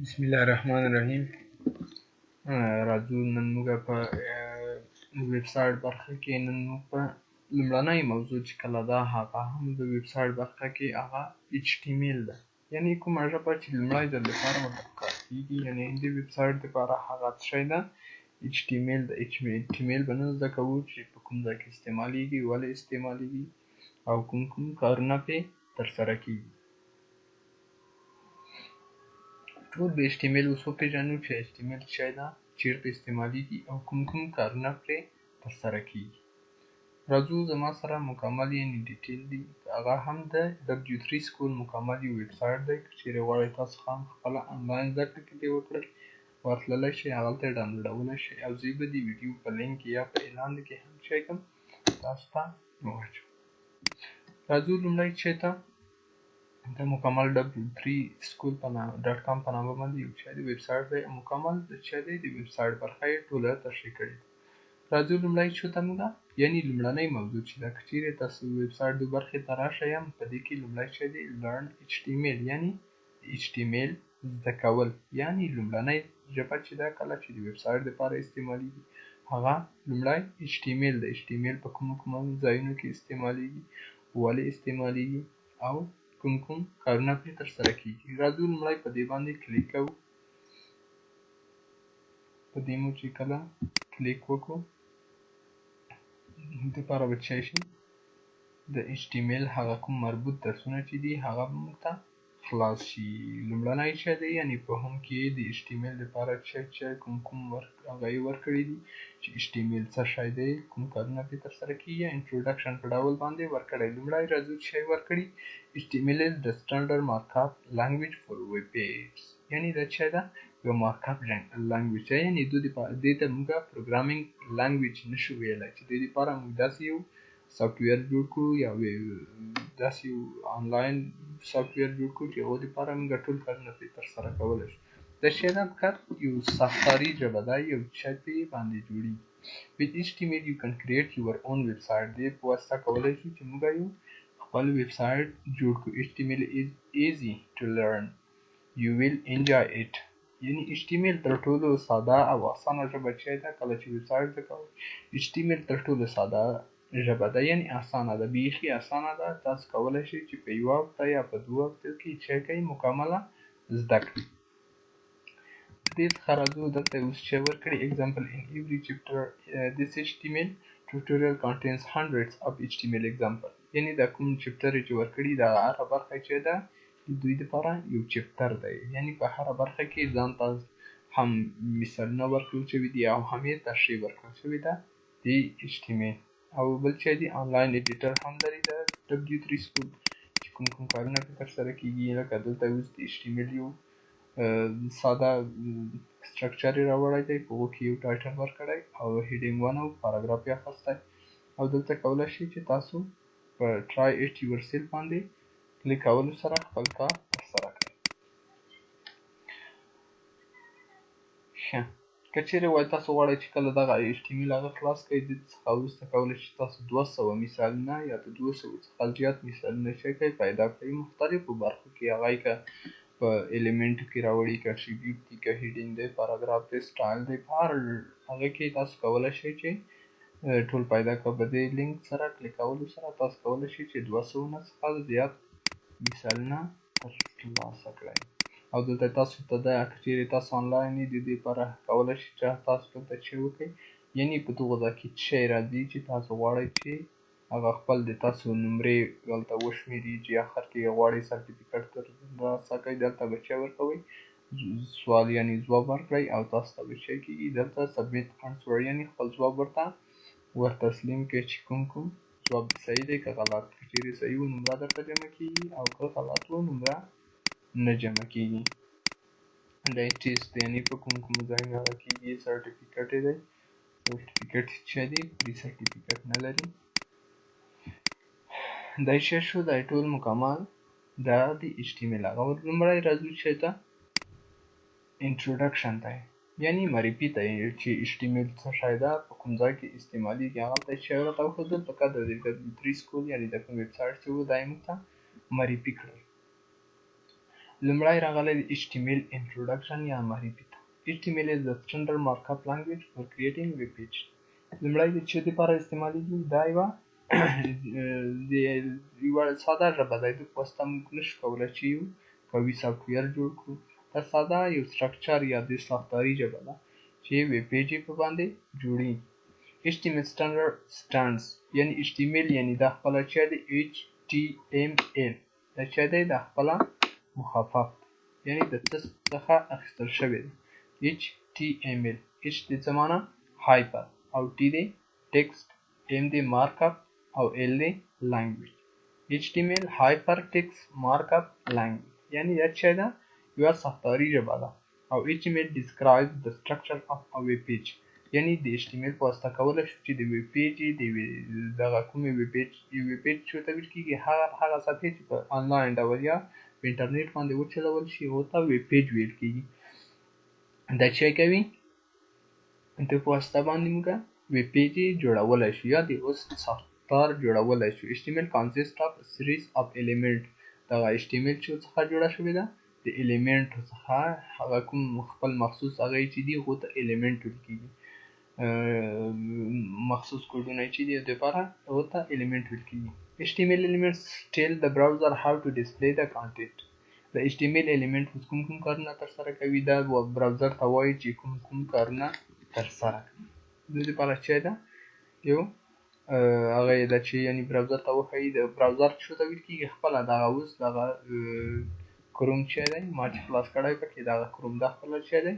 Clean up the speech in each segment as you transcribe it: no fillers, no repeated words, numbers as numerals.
بسم الله الرحمن الرحیم. راځو نن موږ په ویب سایټ برخه کې نن موږ په لومړنۍ موضوع چې کله ده هغه هم د ویب سایټ برخه کې هغه HTML ده، یعنی کومه ژبه چې لومړی ځل لپاره ورته کار کیږي، یعنی د ویب سایټ لپاره هغه څه شی ده HTML ده. HTML به نن زده کوو چې په کوم ځای کې استعمالیږي، ولې استعمالیږي او کوم کارونه پرې ترسره کیږي. ټول به HTML اوس وپېژنو چې HTML څه شی ده، چیرته استعمالیږي او کوم کارونه پرې ترسره کیږي. راځو زما سره مکمل یعنی ډیټیل دی، هغه هم د W3 سکول مکمل یو ویب سایټ دی. که چیرې غواړئ تاسو هم خپله انلاین زده کړه کې دې وکړئ، ورتللی شئ، هغلته یې ډاونلوډولی شئ او زه به د ویډیو په لینک یا په اعلان کې هم څه کوم تاسو ته واچوم. راځو لومړی چې ته د مکمل W3 سکول .com په نامه باندې یو څه د ویب سایټ دی، مکمل د څه دی د ویب سایټ برخه یې ټوله تشریح کړې ده. راځو لومړی چې ته موږ یعنی لومړنۍ موضوع چې ده، که چیرې تاسو ویب سایټ د برخې ته راشئ هم په دې کې لومړی چې دی learn HTML یعنی HTML زده کول، یعنی لومړنۍ ژبه چې ده کله چې د ویب سایټ لپاره استعمالیږي هغه لومړی HTML ده. HTML په کومو ځایونو کې استعمالیږي، ولې استعمالیږي او کوم کارونه پرې ترسره کیږي. راځو لومړی په دې باندې کلیک کوو. په دې مو چې کله کلیک وکړو دپاره به څه شي د HTML هغه کوم مربوط درسونه چې دي هغه به موږ ته خلاص شي. لومړنی څه دی یعنی په هم کې د HTML لپاره څه کوم هغه یې ورکړي دي چې HTML څه شی دی، کوم کارونه پرې ترسره کیږي، انټروډکشن په ډول باندې ورکړی. لومړی راځو چې شی ورکړي HTML is the standard markup language for web pages، یعنی دا څه ده یو مارکاپ لانګویج دی، یعنی دې ته موږ پروګرامینګ لانګویج نشو ویلی چې دې دپاره موږ داسې یو سافټویر جوړ کړو یا داسې یو آنلاین سافټویر جوړ کړو چې هغو دپاره موږ ټول کارونه پرې ترسره کولی شو. دا څه ده فقط یو ساختاري ژبه ده، یو څه پرې باندې جوړېږي. with HTML you can create your own website، دې په واسطه کولی شو چې موږ یو خپل ویب سایټ جوړ کړو. HTML is easy to learn، you will enjoy it، یعنی HTML تر ټولو ساده او اسانه ژبه چې ده کله چې ویب سایټ زده کوئ HTML تر ټولو ساده ژبه ده، یعنی اسانه ده، بیخي اسانه ده. تاسو کولی شئ چې په یوه هفته یا په 2 هفتو کې څه کوئ مکمله زده کړئ. دې څخه راځو دلته اوس چې ورکړي example in every chapter this HTML tutorial contains hundreds of HTML example، یعنی دا کوم چپټر چې ورکړي دا هره برخه چې ده د دوی دپاره یو چپټر دی، یعنی په هره برخه کې ځان ته هم مثالونه ورکړل شوي دي او هم یې تشریح ورکړل شوې ده د HTML. او بل څه دی آنلاین ایډیټر هم لري د W3 سکول چې کوم کارونه پرې ترسره کیږي، لکه دلته اوس د HTML یو ساده سټرکچر یې راوړی دی، په هغو کې یو ټایټل ورکړی او هیډینګ 1 او پاراګراف یې اخیستی او دلته کولی شئ چې تاسو په try it yourself باندې کلیک کولو سره خپل کار ترسره کړئ. ښه، که چیرې وایي تاسو غواړئ چې کله دغه HTML هغه خلاص کړئ، د دې څخه وروسته کولی شئ تاسو 200 مثالونه یا د 200 څخه زیات مثالونه څه کړئ پیدا کړئ مختلفو برخو کې، هغه یې که په ایلیمنټو کې راوړي، که اټریبیوټ دي، که هیډینګ دی، پاراګراف دی، سټایل دی، په هر هغه کې تاسو کولی شئ چې ټول پیدا کړه. په دې لینک سره کلیک کولو سره تاسو کولی شئ چې 200 نه څخه زیات مثالونه ترلاسه کړئ. او دلته تاسو ته ده که چیرې تاسو آنلاین یې د دې لپاره کولی شئ چې تاسو دلته څه وکړئ، یعنی په دغو ځای کې څه شی راځي چې تاسو غواړئ چې هغه خپل د تاسو نمرې دلته وشمېري چې اخر کې غواړئ سرټیفیکټ ترلاسه کړئ، دلته به څه ورکوئ سوال یعنی ځواب ورکړئ او تاسو ته به څه کېږي دلته سبمیټ انسور، یعنی خپل ځواب ورته تسلیم کړئ چې کوم ځواب صحیح دی که غلط. که چیرې صحیح و نمره درته جمع کېږي او که غلط و نمره نه جمع کېږي. دا ټیسټ یعنی په کوم ځایونو هغه کېږي، سرټیفیکټ یې دی، سرټیفیکټ څه دی پرې سرټیفیکټ نه لري. دا څه شو دا ټول مکمل دا د HTML هغه. لومړی راځو چې ته انټروډکشن ته یعنی معرفي ته چې HTML څه شی ده، په کوم ځای کې استعمالیږي، هغلته یې څه راته وښودل، فقط د W3 سکول یعنی د کوم ویب سایټ چې و دا یې موږ ته معرفي کړل. لومړی راغلی د HTML introduction یا معرفي ته. HTML is the standard markup language for creating web page. لومړی د چه دپاره استعمالیږي؟ دا یوه ساده ژبه ده. د په واسطه موږ نشو کولی چې یو قوي سافټویر جوړ کړو. دا ساده یو سټرکچر یا د ساختاري ژبه ده چې ویب پیج یې په باندې جوړېږي. HTML stands یعنی HTML یعنی دا خپله چې دی HTML دا چې دی دا خپله مخفف یعنی د څه څخه اخیستل شوی دی. HTML H د څه معنی؟ هایپر او T دی ټکسټ M دی مارکاپ او L دی لانګویج. HTML هایپر ټکسټ مارکاپ لانګویج یعنی دا چې ده یوه ساختاري ژبه ده. او HTML describes the structure of a web page یعنی د HTML په واسطه کولی شو چې د ویب پیج دغه کومې ویب پیج چې ورته ویل کېږي هغه صفحې چې په آنلاین ډول یا په انټرنیټ باندې وچلول شي هغو ته ویب پیج ویل کېږي. دا چې کوي د په واسطه باندې موږ ویب پیج جوړولی شو یا د اوس ساختار جوړولی شو. HTML consists of a series of element دغه HTML چې څخه جوړه شوې ده د الیمنټو څخه هغه کوم خپل مخصوص هغه چې دي هغو ته الیمنټ ویل کېږي. مخصوص کوډونه چې دي دپاره هغو ته الیمنټ ویل کېږي. HTML elements tell the browser how to display the content. د HTML element کوم کارونه ترسره کوي دا براوزر ته وایي چې کوم کارونه ترسره کوي. د دې لپاره چې ده یو هغه یې ده چې یعنې براوزر ته وښایي. د براوزر چې ورته ویل کېږي خپله دغه اوس دغه کروم چې دی ما چې خلاص کړی پکې دغه کروم دا خپله چې دی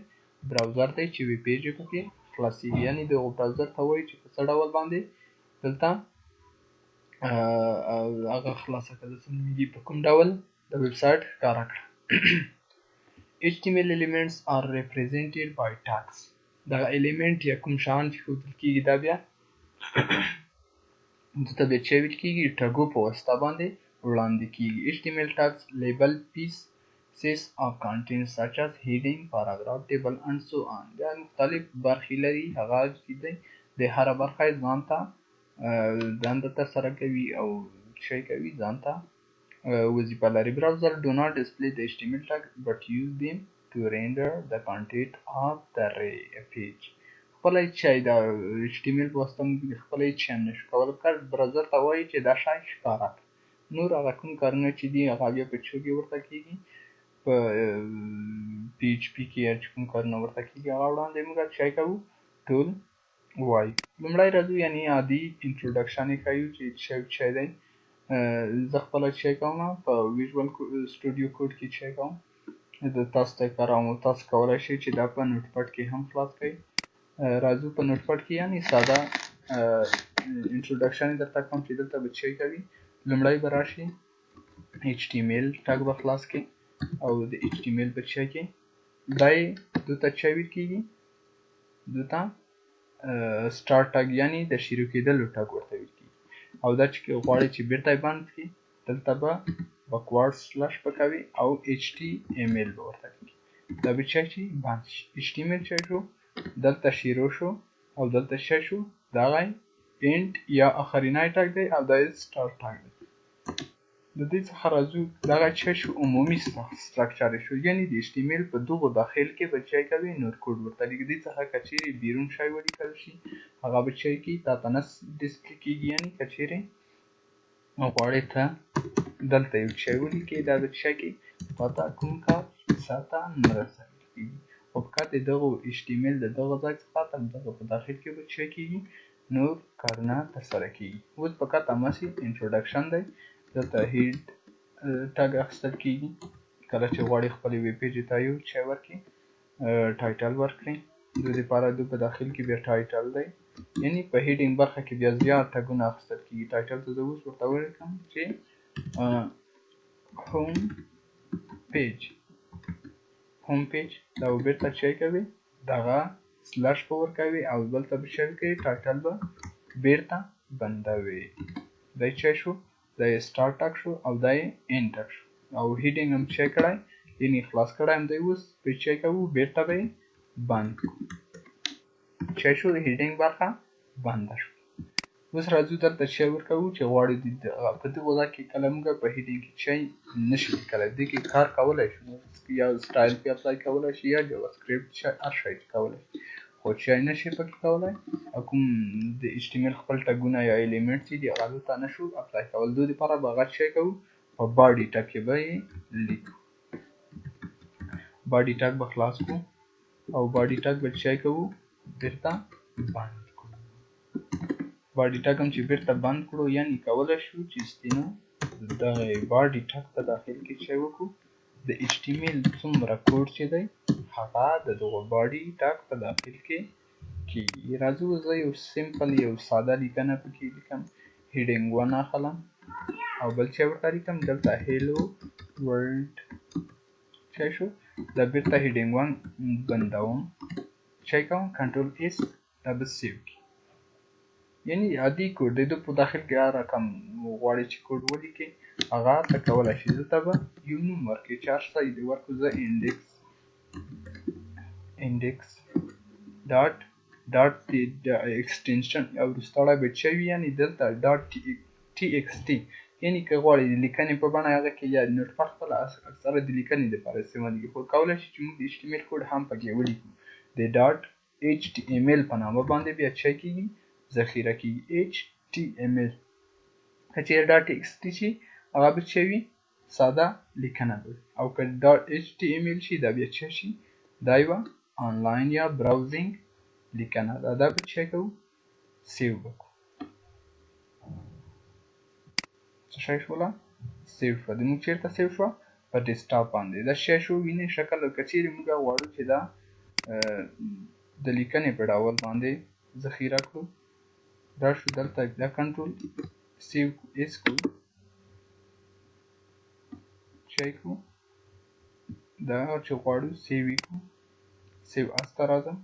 براوزر دی چې ویب پیج یې پکې خلاصېږي. یعنې دغه براوزر ته وایي چې په څه ډول باندې دلته هغه خلاصه کړه څه نومېږي په کوم ډول د ویب سایټ ښکاره کړه. HTML elements are represented by tags. دغه element یا کوم شیان چې ښودل کېږي دا بیا دته بیا چې ویل کېږي ټګو په واسطه باندې وړاندې کېږي. HTML tags label pieces of content such as heading, paragraph, table and so on. دا مختلف برخې لري هغه چې دی د هره برخه یې ځان ته دنده ترسره کوي او شی کوي ځان ته وظیفه لري. Browser do not display the HTML tag but use them to render the content of the page. خپله چې دا HTML په واسطه موږ خپله هېڅ شی هم نشو کولی. فقط براوزر ته وایي چې دا شی ښکاره کړه. نور هغه کوم کارونه چې دي هغه بیا په چو کې ورته کېږي په PHP کې یا چې کوم کارونه ورته کېږي هغه وړاندې موږ شی کوو ټول وایو. لومړی راځو یعنې عادي انټروډکشن یې ښیو چې شی دی. زه خپله چې کوم په ویژوال سټوډیو کوډ کې چې کوم د تاسو ته کاروم. تاسو کولی شئ چې دا په نوټ پډ کې هم خلاص کړئ. راځو په نوټ پډ کې یعنې ساده انټروډکشن یې درته کوم چې دلته به څه کوي. لومړی به راشي HTML ټګ به خلاص کړي او د HTML په څه کې دا یې دو ته څه ویل کېږي دو ته سټارټ ټګ یعنې د شروع کېدلو ټګ ورته ویل کېږي. او دا چې غواړئ چې بیرته یې بند کړي دلته به بکوارډ سلش به کوي او HTML به ورته کړي. دا به څه شي بند شي. HTML څه شو دلته شروع شو او دلته څه شو دغه اینډ یا اخرینی ټګ دی او دا یې سټارټ ټګ دی. د دې څخه راځو دغه څه شو عمومي سټرکچر شو یعنې د HTML په دغو داخل کې به څه کوي نور کوډ ورته لیکي. دې څخه که چیرې بیرون شی ولیکل شي هغه به څه کوي تا ته نه ډسپلې کېږي. یعنې که چیرې غواړې ته دلته یو شی ولیکې دا به څه کوي تا ته کوم کار سر ته نه رسوي کېږي. خو فقط د دغو HTML د دغه ځای څخه تر دغه په داخل کې به څه کېږي نور کارونه ترسره کېږي. اوس فقط هماسې انټروډکشن دی. دلته هیډ ټګ اخیستل کېږي کله چې غواړي خپلې ویب پیج ته یو څه ورکړي ټایټل ورکړي. د دې لپاره د په داخل کې بیا ټایټل دی یعنې په هیډینګ برخه کې بیا زیات ټګونه اخیستل کېږي. ټایټل ته زه اوس ورته ولیکم چې هوم پیج دا به بیرته څه کوي دغه سلش به ورکوي او دلته به څه کوي ټایټل به بیرته بندوي. دا څه شو دا یې سټارټ ټګ شو او دا یې اینډ ټګ شو او هیډینګ هم څه کړی یعنې خلاص کړی هم دی. اوس به څه کوو بیرته به یې بند کړو. څه شو د هیډینګ برخه بنده شو. اوس راځو دلته شی ورکوو چې غواړو په دغه ځای کې کله موږ په هیډینګ کې شی نشي لیکلی دې کې کار کولی شو یا سټایل کې اپلای کولی شي یا جاوا سکرپټ هر شی کولی شي خو شی نشي پکې کولی او کوم د ایچ ټي ایم ایل خپل ټګونه یا ایلیمنټ چې دي هغه دلته نشو اپلای کولی دو دپاره به هغه شی کوو په باډي ټګ کې به یې لیکو باډي ټګ به خلاص کړو او باډي ټګ به شی کوو بیرته بند باډي ټګ هم چې بیرته بند کړو یعنې کولی شو چې ستینو دغه باډي ټګ په داخل کې شی وکړو د ایچ ټي ایم ایل څومره کوډ چې دی هغه د دغه باډي ټګ په داخل کې کېږي راځو زه یو سمپل یو ساده لیکنه پکې لیکم هیډینګ 1 اخلم او بل شی ورته لیکم دلته هیلو ورلډ شی شو دا بیرته هیډینګ 1 بندوم شی کوم کنټرول ایس دا به سیو کړي یعنی عادي کوډ دی په داخل کې هر رقم غواړي چې کوډ ولیکي هغه ته کولی شي دلته به یو نوم ورکړي چې هر څه یې ورکړو زه انډیکس ډاټ د ایکسټینشن او وروستاړی به څه وي یعنې دلته ډاټ ټي ایکس ټي یعنې که غواړي د لیکنې په بڼه هغه کې یا نوټ پټ خپله اکثره د لیکنې دپاره استعمالېږي خو کولی شي چې موږ د ایچ ټي ایم ایل کوډ هم پکې ولیکو د ډاټ ایچ ټي ایم ایل په نامه باندې بیا څه کېږي ذخیره کېږي ایچ ټي ایم ایل که چیرې ډاټ ټي ایکس ټي شي هغه به څه وي ساده لیکنه به او که ډاټ ایچ ټي ایم ایل شي دا بیا څه شي دا یوه آنلاین یا براوزینګ لیکنه ده دا به څه کوو سیو به کړو څه شی شوله سیو شوه زموږ چېرته سیو شوه په ډیسکټاپ باندې دا شی شو وینې شکل که چیرې موږ غواړو چې دا د لیکنې په ډول باندې ذخیره کړو دا شو دلته دا کنټرول سیو ایس کړو شی کړو دا چې غواړو سیو یې کړو سیو اس ته راځم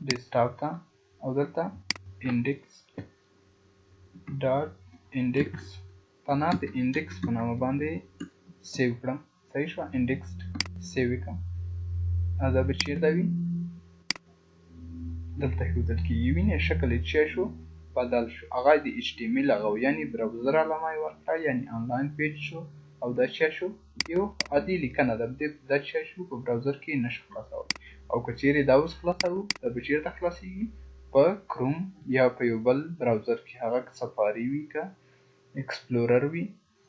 ډیسکټاپ ته او دلته انډیکس ډاټ انډیکس ته نه د انډیکس په نامه باندې سیو کړم صحیح شوه انډیکس سیو یې کړم دا به چېرته وي دلته ښودل کېږي وینې شکل یې څه شو بدل شو هغه د ایچ ټي ایم ایل هغه یعنې براوزر علامه یې ورکړه یعنې آنلاین پیج شو او دا څه شو یو عادي لیکنه ده دا څه شو په براوزر کې نشو خلاصولی او که چیرې دا اوس خلاصوو دا به چیرته خلاصیږي په کروم یا په یو بل براوزر کې هغه که سفاري وي که ایکسپلورر وي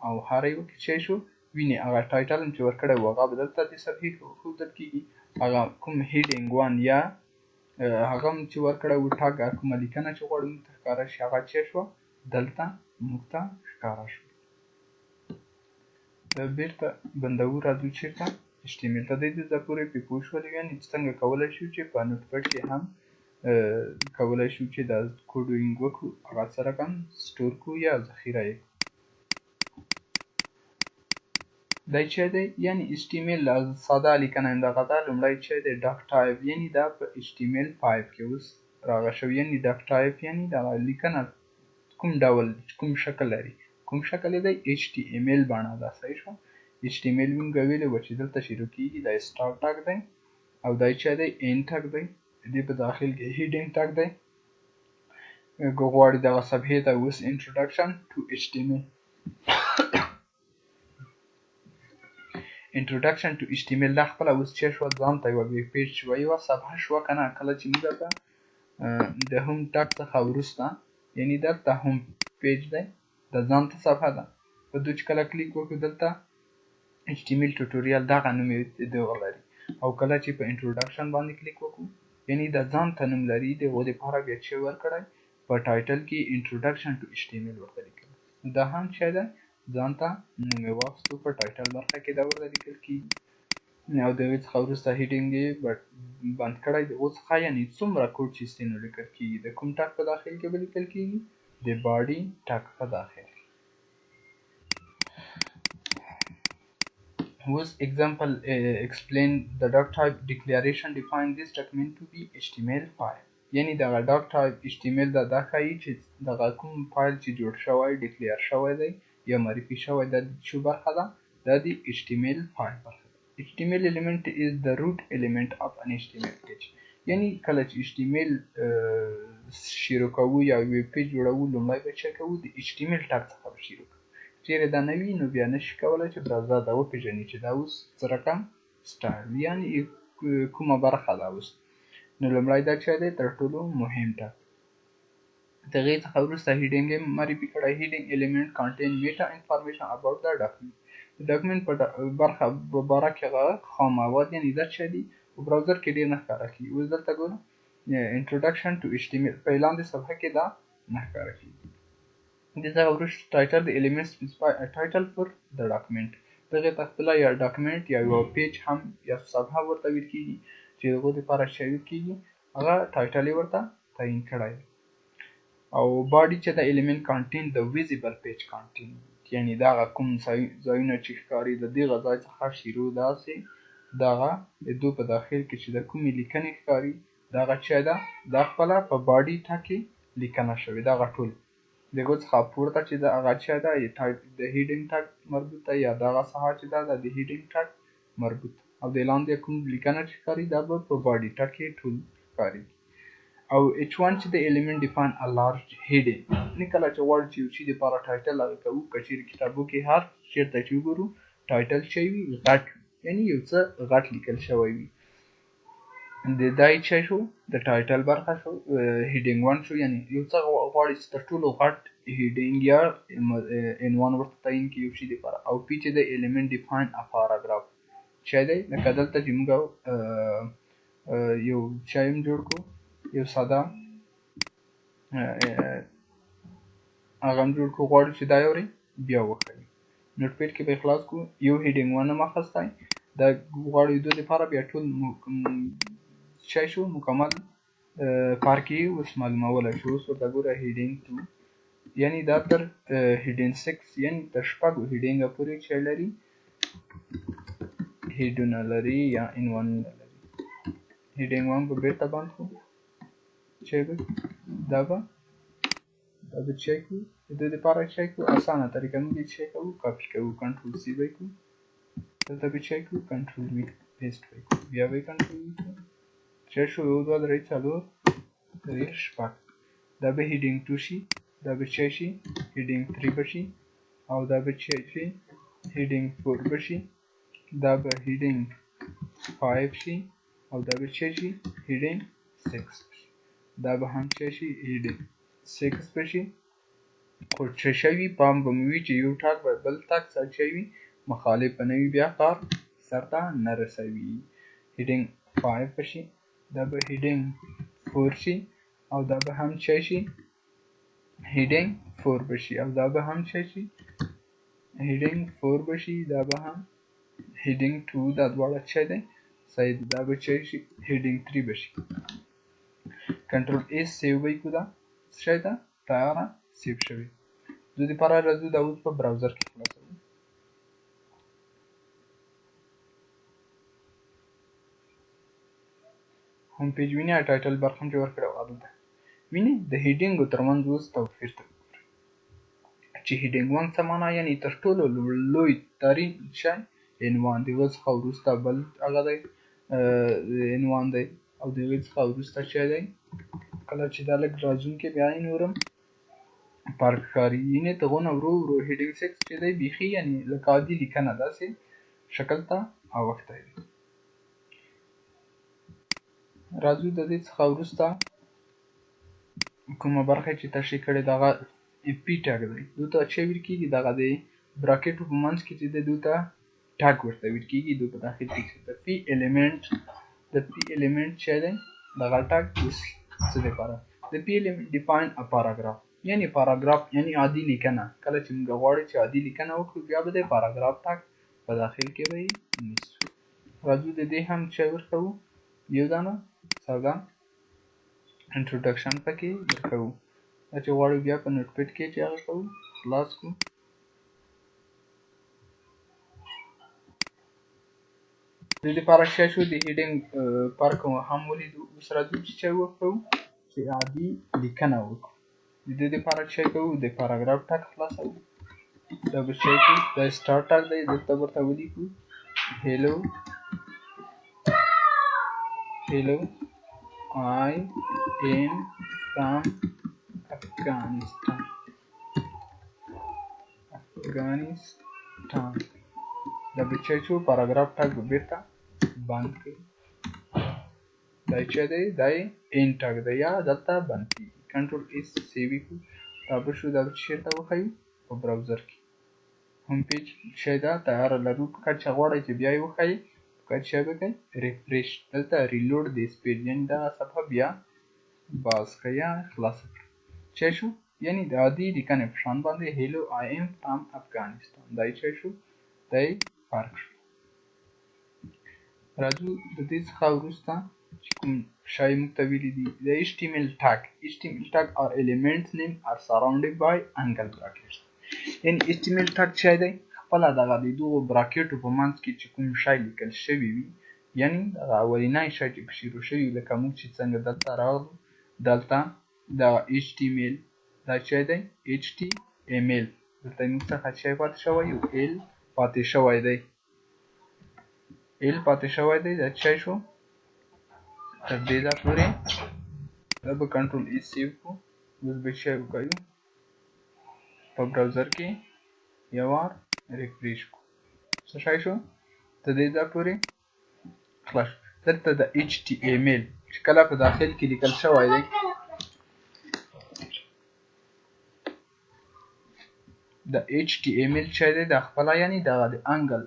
او هر یو کې څه شو وینې هغه ټایټل هم چې ورکړی و هغه به دلته د صفحې ښودل کېږي هغه کوم هیډینګ 1 یا هغه هم چې ورکړی و ټاګ کومه لیکنه چې غواړو موږ ته ښکاره شي هغه څه شوه دلته موږ ته ښکاره شوه بیرته بندوو راځو چېرته ایچ ټي ایم ایل ته دې ځای پورې پرې پوه شولو یعنې څنګه کولی شو چې په نوټ پیډ کې هم کولی شو چې دا کوډینګ وکړو هغه څه رقم سټور کړو یا ذخیره یې دا چې دی یعنې ایچ ټي ایم ایل ساده لیکنه همدغه ده لومړی چې دی ډاک ټایپ یعنې دا په ایچ ټي ایم ایل 5 کې اوس راغلی شوی یعنې ډاک ټایپ یعنې دغه لیکنه کوم ډول کوم شکل لري کوم شکل یې دی ایچ ټي ایم ایل بڼه ده صحیح شوه ایچ ټي ایم ایل موږ ویلې وه چې دلته شروع کېږي دا سټار ټګ دی او دا چې دی این ټګ دی دې په داخل کې هیډینګ ټګ دی که غواړي دغه صفحې ته اوس انټروډکشن ټو ایچ ټي ایم ایل انټروډکشن ټو ایچ ټي ایم ایل دا خپله اوس څه شوه ځان ته یوه ویب پیج شوه یوه صفحه شوه که نه کله چې موږ ته د هوم ټګ څخه وروسته یعنې دلته هوم پیج دی د ځان ته صفحه ده په دوی چې کله کلیک وکړو دلته ایچ ټي ایم ایل ټوټوریال دغه نوم یې دغه لري او کله چې په انټروډکشن باندې کلیک وکړو یعنې د ځان ته نوم لري د هغو دپاره بیا څه ورکړی په ټایټل کې انټروډکشن ټو ایچ ټي ایم ایل ورته لیکلی دا هم څه ده ځان ته نوم یې واخیستو په ټایټل برخه کې دا ورته لیکل کېږي او د هغې څخه وروسته هیډینګ یې بند کړی د هغو څخه یعنې څومره کوډ چې ستینو لیکل کېږي د کوم ټک په داخل کې به لیکل کېږي د باډي ټک په داخل کې was example explain the doc type declaration define this document to be html5 یعنی دغه doc type html دا ښایي چې دغه کوم فایل چې جوړ شوی ډیکلیر شوی دی یا معرفي شوی دا د څه برخه ده دا د html5 برخه ده html element is the root element of an html page یعنی کله چې html شروع کوو یا ویب پیج جوړوو لومړی به چه کوو د HTML ټاګ څخه به شروع کوو چیرې دا نه وي نو بیا نشي کولی چې براوزر دا وپېژني چې دا اوس څه رقم سټایل یعنې کومه برخه ده اوس نو لومړی دا چې دی تر ټولو مهم ټاګ د هغې څخه وروسته هیډینګ یې معرفي کړی هیډینګ element contain meta information about the document د ډاکومنټ په برخه په باره کې هغه خام مواد یعنې دا چې دي په براوزر کې ډېر نه ښکاره کېږي اوس دلته ګورو introduction to HTML په لاندې صفحه کې دا نه ښکاره کېږي د څخه وروسته ټایټل د element specify a title for the document دغې ته خپله یا ډاکومنټ یا یو پیج هم یا صفحه ورته ویل کېږي چې د هغو دپاره چې ویل کېږي هغه ټایټل یې ورته تعیین کړی او باډي چې د element contain the visible page content یعنې دغه کوم ځایونه چې ښکاري د دغه ځای څخه شروع داسې دغه د دو په داخل کې چې د کومې لیکنې ښکاري دغه چې ده دا خپله په باډي ټاګ کې لیکنه شوې دغه ټول د هغو څخه پورته چې د هغه چې ده د هیډینګ ټاګ مربوط ده یا دغه ساحه چې ده د هیډینګ ټاګ مربوط او د لاندې کوم لیکنه چې ښکاري دا به په باډي ټاګ کې ټول ښکاري او H1 چې د element define a large heading نه کله چې غواړو چې یو شي دپاره ټایټل هغه کوو که چیرې کتابو کې هر چېرته چې وګورو ټایټل چې وي غټ یعنې یو څه غټ لیکل شوی وي د دا چې شو د ټایټل برخه شو هیډینګ 1 شو یعنې یو څه غواړي چې تر ټولو غټ هیډینګ یا عنوان ورته تعیین کړي یو شي دپاره او پی چې د element define a paragraph چې دی لکه دلته چې موږ یو شی هم جوړ کړو یو ساده هغه هم جوړ کړو غواړو چې دا یورې بیا وښیي نوټ پیډ کې به خلاص کړو یو هیډینګ 1 هم اخیستی دا غواړو د دې لپاره بیا ټول شی شو مکمل پارک یې اوس معلومولی شو اوس ورته ګوره هیډینګ 2 یعنې دا تر هیډینګ 6 یعنې تر شپږو هیډینګه پورې چې لري هیډونه لري یا عنوانونه لري هیډینګ 1 به بېرته بند کړو چې دا به چی کړو د دې لپاره چی کړو اسانه طریقه موږ یې چی کوو کاپي کوو کنټرول سی به کړو دلته به چی کړو کنټرول وي پیسټ به کړو بیا به کنټرول وي کړو چې شو یو دوه درې څلور درې شپږ دا به هیډینګ 2 شي دا به چی شي هیډینګ 3 به شي او دا به چی شي هیډینګ 4 به شي دا به هیډینګ 5 شي او دا به چی شي هیډینګ 6 دا به هم چی شي هیډینګ 6 به شي خو چې شوي پام به مو وي چې یو ټاګ به بل ټاګ سره چې وي مخالف به نه وي بیا کار سرته نه رسوي هیډینګ 5 به شي دا به هیډینګ 4 شي او دا به هم چی شي هیډینګ 4 به شي او دا به هم چی شي هیډینګ 4 به شي دا به هم هیډینګ 2 دا دواړه چی دی صحیح دا به چی شي هیډینګ 3 به شي کنټرول ایس سیو به کړو دا څه ده تیاره سیو شوی د دې لپاره راځو دا اوس په براوزر کې خلاصوو هوم پیج ویني ټایټل برخه هم جوړ کړو عادت ویني د هیډینګ ترمنځ اوس توپیر ته چې هیډینګ 1 څه معنا یعنې تر ټولو لوی ترین شی عنوان دی اوس څخه وروسته بل هغه دی عنوان دی او د هغې څخه وروسته چې دی کله چې دا لږ رازونکې بیا یې نورم فرق ښکاري یعنې دغونه ورو ورو هیډینګ 6 چې دی بیخي یعنې لکه عادي لیکنه داسې شکل ته اوښتی دی راځو د دې څخه وروسته کومه برخه چې تشریح کړې دغه پی ټاګ دی دوی ته چې ویل کېږي دغه د براکټو په منځ کې چې دی دوی ته ټاګ ورته ویل کېږي دوی په داخل کې چې د پی element چې دی دغه ټاګ اوس څه دپاره د پی element define a paragraph یعنې پاراګراف یعنې عادي لیکنه کله چې موږ غواړو چې عادي لیکنه وکړو بیا به د پاراګراف ټاګ په داخل کې به یې نیسو راځو د دې هم چې ورکوو یو دانه ساده انټروډکشن پکې ورکوو دا چې غواړو بیا په نوټ پیډ کې چې هغه کوو خلاص کړو د دې لپاره چې شو د هیډینګ فرق هم ولیدو اوس راځو چې وکړو چې عادي لیکنه وکړو د دې لپاره چې کوو د پاراګراف ټاګ خلاصوو دا به چې کوو دا سټارټ ټاګ دی دلته ورته ولیکو hello I am from Afghanistan دا بچه شو پاراګراف ټاګ بیرته بند کړئ دا چې دی دا ان ټاګ دی یا دلته بند کړئ کنټرول اس سیو کړو دا به شو دا چیرته وښیو په براوزر کې هم پیج شي دا تیار لرو که چې غواړئ چې بیا یې وښایي که چې به کوئ ریفریش دلته ریلوډ دیس پیج یعنې دغه صفحه بیا باز کړئ یا خلاصه کړئ چې شو یعنې د عادي لیکنې په شان باندې هیلو آی ایم فرام افغانستان دا چې شو دا یې فرق شو راځو د دې څخه وروسته چې کوم شی موږ ته ویلي دي د HTML tag or elements name are surrounded by angle brackets یعنې HTML tag چې دی خپله دغه د دغو براکټو په منځ کې چې کوم شی لیکل شوي وي یعنې دغه اولینی شی چې پکې شروع شوي لکه موږ چې څنګه دلته راغلو دلته د HTML دا چې دی HTML دلته موږ څخه شی پاتې شوی یو L پاتې شوی دی دا چې شو تر دې ځای پورې دا به کنټرول ای سیو کړو اوس به شی وکړو په براوزر کې یو وار ریفریش کړو څه شی شو تر دې ځای پورې خلاص دلته د HTML چې کله په داخل کې لیکل شوی دی د HTML چې دی د خپله یعنې دغه د انګل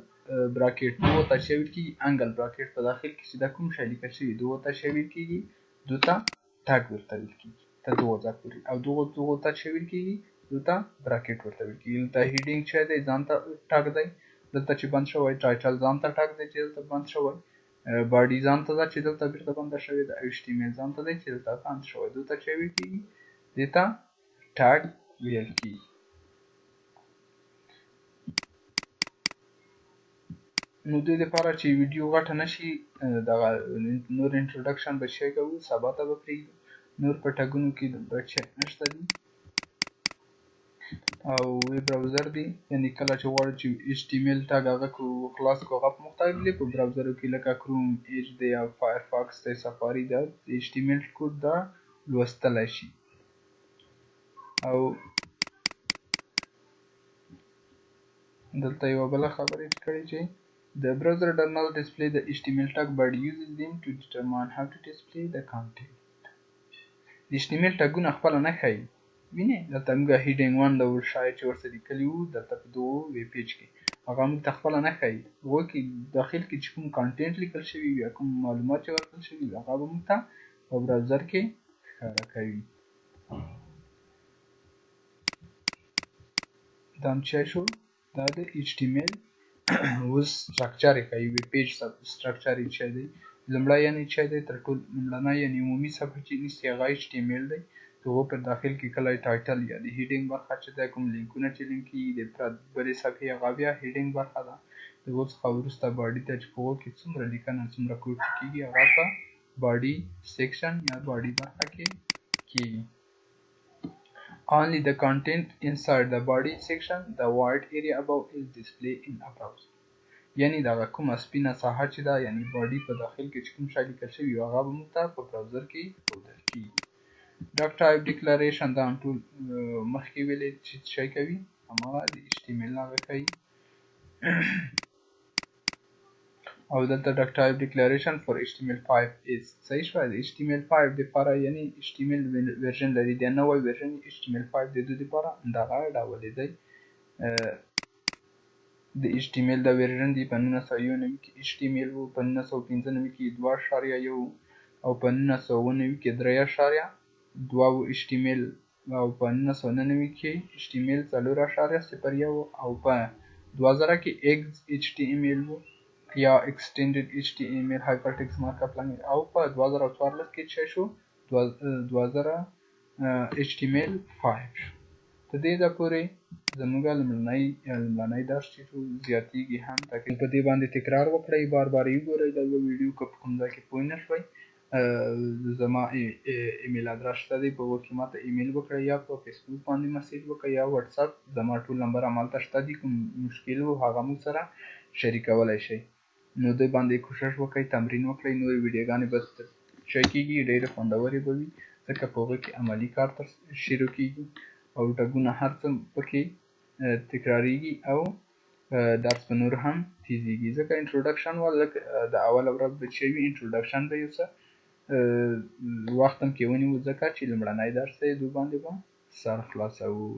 براکټ دغو ته چې ویل کېږي انګل براکټ په داخل کې چې دا کوم شی لیکل شوي دغو ته چې ویل کېږي دو ته ټاګ ورته ویل کېږي تر دغو ځای پورې او دغو ته چې ویل کېږي دو ته براکټ ورته ویل کېږي دلته هیډینګ چې دی ځان ته ټاګ دی دلته چې بند شوی ټایټل ځان ته ټاګ دی چې دلته بند شوی باډي ځان ته ده چې دلته بیرته بنده شوې ده HTML ځان ته دی چې دلته بند شوی دو ته چې ویل کېږي دې ته ټاګ ویل کېږي نو دې لپاره چې ویډیو غټه نشي دغه نور انټروډکشن به شی کوو سبا ته به پرېږدو نور په ټګونو کې بچه نشته دي او وی براوزر دی یعنې کله چې غواړو چې HTML ټاګ هغه کړو خلاص کړو هغه په مختلف دی په براوزرو کې لکه کروم ایج دی او فایرفاکس دی سفاري دی HTML کوډ دا لوستلی شي او دلته یوه بله خبره کړې چې The browser does not display the HTML tag but uses them to determine how to display the content. د HTML ټاګونه خپله نه ښایي وینې دلته موږ هیډینګ 1 ډول شی چې ورته لیکلي وو دلته په دغو ویب پیج کې هغه موږ ته خپله نه ښایي هغو کې داخل کې چې کوم کانټینټ لیکل شوي وي یا کوم معلومات چې ورکړل شوي وي هغه به موږ ته په براوزر کې ښکاره کوي دا هم چې شو دا د HTML اوس سټرکچر یې ښایي ویب پیج سټرکچر یې چې دی لومړی یعنې چې دی تر ټولو لومړنی یعنې عمومي صفحه چې نیسي هغه HTML دی د هغو په داخل کې کله ټایټل یا د هیډینګ برخه چې دی کوم لینکونه چې لینک کېږي د بلې صفحې هغه بیا هیډینګ برخه ده د هغو څخه وروسته باډي ته چې په هغو کې څومره لیکنه څومره کوډ چې کېږي هغه په باډي سیکشن یا باډي برخه کې کېږي Only the content inside the body section, the white area above is displayed in a browser. یعنی دغه کومه سپینه ساحه چې ده یعنی باډي په داخل کې چې کوم شی لیکل شوي وي هغه به موږ ته په براوزر کې ښودل کېږي ډاک ټایپ ډیکلریشن دا هم ټول مخکې ویلې چې شی کوي هماغه د HTML هغه کوي او دلته ډاک ټایپ ډیکلریشن فور HTML5 is صحیح شوی د HTML5 دپاره یعنی HTML ورژن لري د نوی ورژن HTML5 د دوی دپاره دغه ډول دی د HTML دا ورژن دی په 1991 کې HTML و په 1995 کې 2.1 او په 1999 کې 3.2 HTML او په 1999 کې HTML 4.01 او په 2000 کې XHTML و یا extended HTML hypertext markup language او په 2014 کې چې شو 2000 HTML5 تر دې ځای پورې زموږ لومړنی درس چې زیاتېږي هم تقریبا په دې باندې تکرار وکړئ بار بار یې وګورئ دا یو ویډیو که په کوم ځای کې پوه نه شوئ زما ایمیل ادرس شته دی په هغو کې ماته ایمیل وکړئ یا په فیسبوک باندې مسیج وکړئ یا وټساپ زما ټول نمبر همالته شته دي کوم مشکل و هغه موږ سره شریکولی شئ نو دې باندې کوشش وکړئ تمرین وکړئ نورې ویډیوګانې به شی کېږي ډېرې خوندورې به وي ځکه په هغه کې عملي کار شروع کیږي او ټګونه هر څه پکې تکراریږي او درس په نور هم تیزیږي. ځکه انټروډکشن د اوله ورځ به چې وي انټروډکشن به یو څه وخت هم کې ونیو ځکه چې لومړنی درس دی د باندې به سر خلاصوو.